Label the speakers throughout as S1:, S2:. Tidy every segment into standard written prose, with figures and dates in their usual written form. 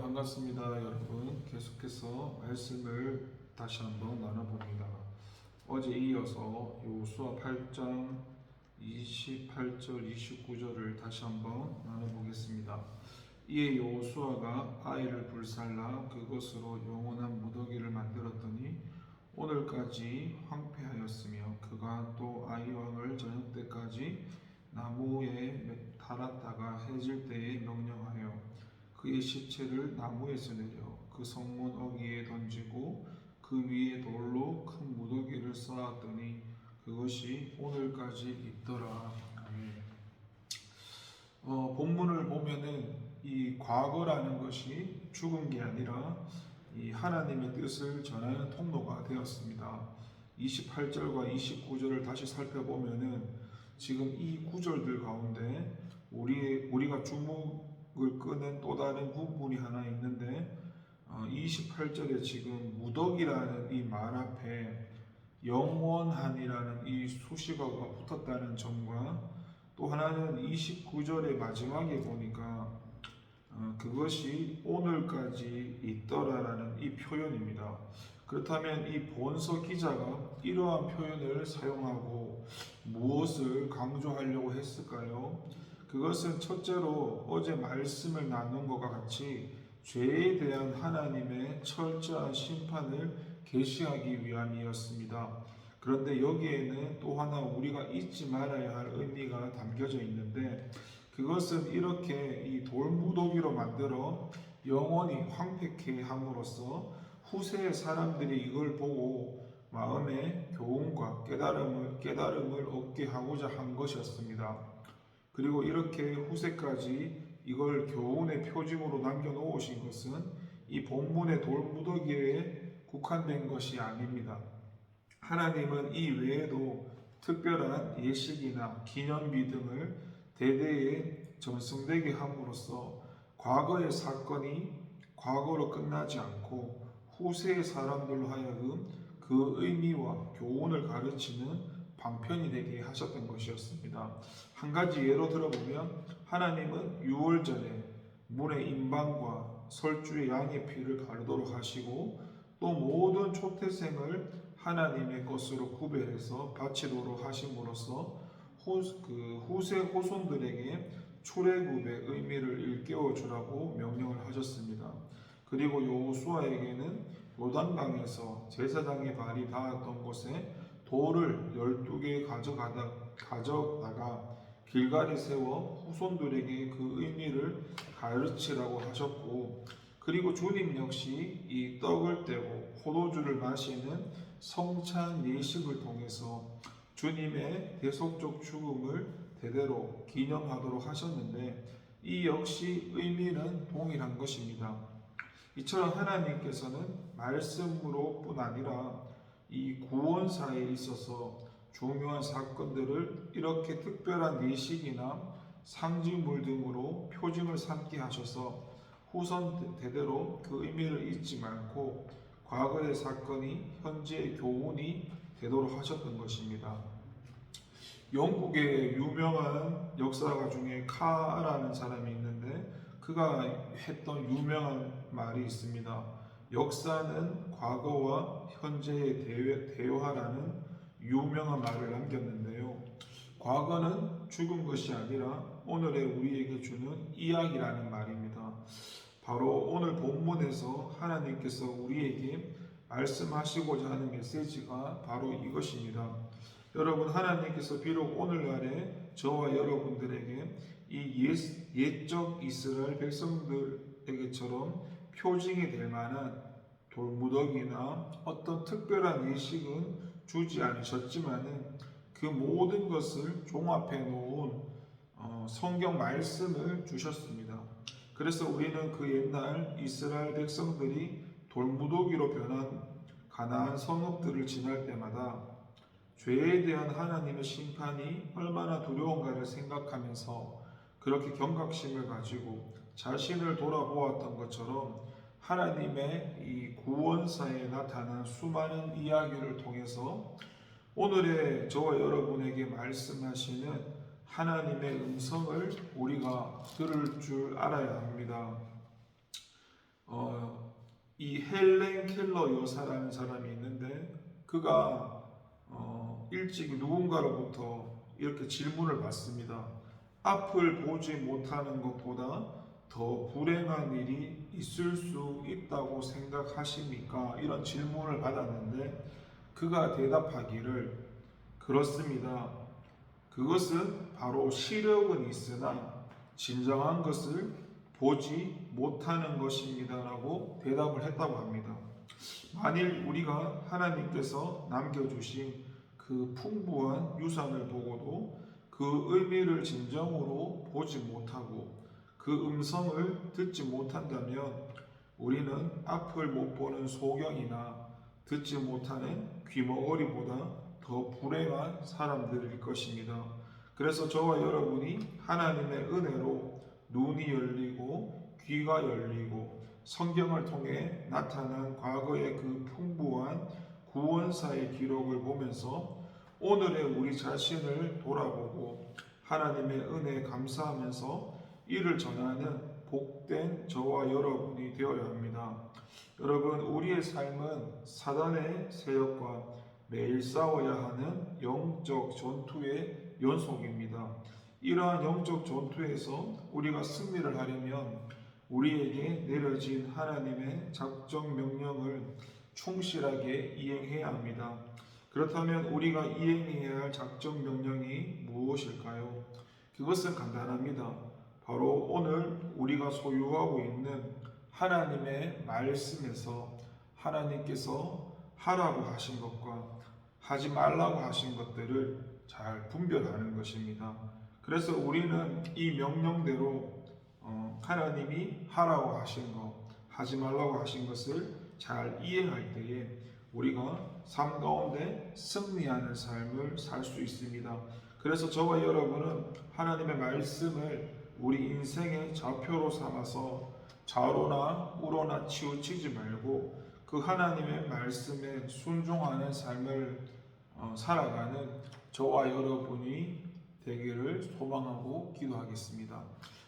S1: 반갑습니다. 여러분, 계속해서 말씀을 다시 한번 나눠봅니다. 어제 이어서 요수아 8장 28절 29절을 다시 한번 나눠보겠습니다. 이에 여호수아가 아이를 불살라 그것으로 영원한 무더기를 만들었더니 오늘까지 황폐하였으며 그가 또 아이 왕을 저녁 때까지 나무에 달았다가 해질 때에 명령하여 그의 시체를 나무에서 내려 그 성문 어귀에 던지고 그 위에 돌로 큰 무더기를 쌓았더니 그것이 오늘까지 있더라. 본문을 보면은 이 과거라는 것이 죽은 게 아니라 이 하나님의 뜻을 전하는 통로가 되었습니다. 28절과 29절을 다시 살펴보면은 지금 이 구절들 가운데 우리가 주목을 끄는 또 다른 부분이 하나 있는데 28절에 지금 무더기라는 이 말 앞에 영원한이라는 이 수식어가 붙었다는 점과 또 하나는 29절의 마지막에 보니까 그것이 오늘까지 있더라라는 이 표현입니다. 그렇다면 이 본서 기자가 이러한 표현을 사용하고 무엇을 강조하려고 했을까요? 그것은 첫째로 어제 말씀을 나눈 것과 같이 죄에 대한 하나님의 철저한 심판을 계시하기 위함이었습니다. 그런데 여기에는 또 하나 우리가 잊지 말아야 할 의미가 담겨져 있는데 그것은 이렇게 이 돌무더기로 만들어 영원히 황폐케 함으로써 후세의 사람들이 이걸 보고 마음의 교훈과 깨달음을 얻게 하고자 한 것이었습니다. 그리고 이렇게 후세까지 이걸 교훈의 표징으로 남겨놓으신 것은 이 본문의 돌무더기에 국한된 것이 아닙니다. 하나님은 이 외에도 특별한 예식이나 기념비 등을 대대에 전승되게 함으로써 과거의 사건이 과거로 끝나지 않고 후세의 사람들로 하여금 그 의미와 교훈을 가르치는 방편이 되게 하셨던 것이었습니다. 한 가지 예로 들어보면 하나님은 유월절에 문의 임방과 설주의 양의 피를 바르도록 하시고 또 모든 초태생을 하나님의 것으로 구별해서 바치도록 하심으로써 후세 후손들에게 출애굽의 의미를 일깨워 주라고 명령을 하셨습니다. 그리고 여호수아에게는 요단강에서 제사장의 발이 닿았던 곳에 돌을 12개 가져다가 길갈에 세워 후손들에게 그 의미를 가르치라고 하셨고, 그리고 주님 역시 이 떡을 떼고 포도주를 마시는 성찬 예식을 통해서 주님의 대속적 죽음을 대대로 기념하도록 하셨는데 이 역시 의미는 동일한 것입니다. 이처럼 하나님께서는 말씀으로뿐 아니라 이 구원사에 있어서 중요한 사건들을 이렇게 특별한 예식이나 상징물 등으로 표징을 삼게 하셔서 후손 대대로 그 의미를 잊지 말고 과거의 사건이 현재의 교훈이 되도록 하셨던 것입니다. 영국의 유명한 역사가 중에 카라는 사람이 있는데 그가 했던 유명한 말이 있습니다. 역사는 과거와 현재의 대화라는 유명한 말을 남겼는데요. 과거는 죽은 것이 아니라 오늘의 우리에게 주는 이야기라는 말입니다. 바로 오늘 본문에서 하나님께서 우리에게 말씀하시고자 하는 메시지가 바로 이것입니다. 여러분, 하나님께서 비록 오늘날에 저와 여러분들에게 이 옛적 이스라엘 백성들에게처럼 표징이 될 만한 돌무더기나 어떤 특별한 예식은 주지 않으셨지만은 그 모든 것을 종합해 놓은 성경 말씀을 주셨습니다. 그래서 우리는 그 옛날 이스라엘 백성들이 돌무더기로 변한 가나안 성읍들을 지날 때마다 죄에 대한 하나님의 심판이 얼마나 두려운가를 생각하면서 그렇게 경각심을 가지고 자신을 돌아보았던 것처럼 하나님의 이 구원사에 나타난 수많은 이야기를 통해서 오늘의 저와 여러분에게 말씀하시는 하나님의 음성을 우리가 들을 줄 알아야 합니다. 이 헬렌 켈러 여사라는 사람이 있는데 그가 일찍 누군가로부터 이렇게 질문을 받습니다. 앞을 보지 못하는 것보다 더 불행한 일이 있을 수 있다고 생각하십니까? 이런 질문을 받았는데 그가 대답하기를 그렇습니다. 그것은 바로 시력은 있으나 진정한 것을 보지 못하는 것입니다라고 대답을 했다고 합니다. 만일 우리가 하나님께서 남겨주신 그 풍부한 유산을 보고도 그 의미를 진정으로 보지 못하고 그 음성을 듣지 못한다면 우리는 앞을 못 보는 소경이나 듣지 못하는 귀머거리보다 더 불행한 사람들일 것입니다. 그래서 저와 여러분이 하나님의 은혜로 눈이 열리고 귀가 열리고 성경을 통해 나타난 과거의 그 풍부한 구원사의 기록을 보면서 오늘의 우리 자신을 돌아보고 하나님의 은혜에 감사하면서 이를 전하는 복된 저와 여러분이 되어야 합니다. 여러분, 우리의 삶은 사단의 세력과 매일 싸워야 하는 영적 전투의 연속입니다. 이러한 영적 전투에서 우리가 승리를 하려면 우리에게 내려진 하나님의 작정 명령을 충실하게 이행해야 합니다. 그렇다면 우리가 이행해야 할 작정 명령이 무엇일까요? 그것은 간단합니다. 바로 오늘 우리가 소유하고 있는 하나님의 말씀에서 하나님께서 하라고 하신 것과 하지 말라고 하신 것들을 잘 분별하는 것입니다. 그래서 우리는 이 명령대로 하나님이 하라고 하신 것, 하지 말라고 하신 것을 잘 이행할 때에 우리가 삶 가운데 승리하는 삶을 살 수 있습니다. 그래서 저와 여러분은 하나님의 말씀을 우리 인생의 좌표로 삼아서 좌로나 우로나 치우치지 말고 그 하나님의 말씀에 순종하는 삶을 살아가는 저와 여러분이 되기를 소망하고 기도하겠습니다.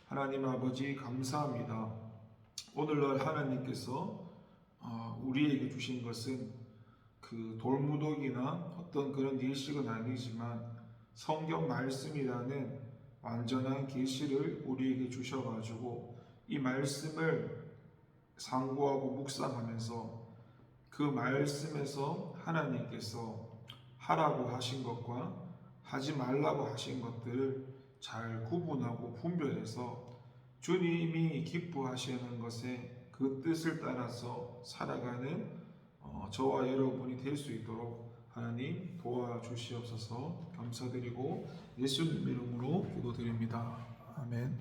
S1: 하나님 아버지 감사합니다. 오늘날 하나님께서 우리에게 주신 것은 그 돌무더기나 어떤 그런 예식은 아니지만 성경 말씀이라는 완전한 계시를 우리에게 주셔가지고 이 말씀을 상고하고 묵상하면서 그 말씀에서 하나님께서 하라고 하신 것과 하지 말라고 하신 것들을 잘 구분하고 분별해서 주님이 기뻐하시는 것에 그 뜻을 따라서 살아가는 저와 여러분이 될 수 있도록 하나님 도와주시옵소서. 감사드리고 예수님 이름으로 기도드립니다. 아멘.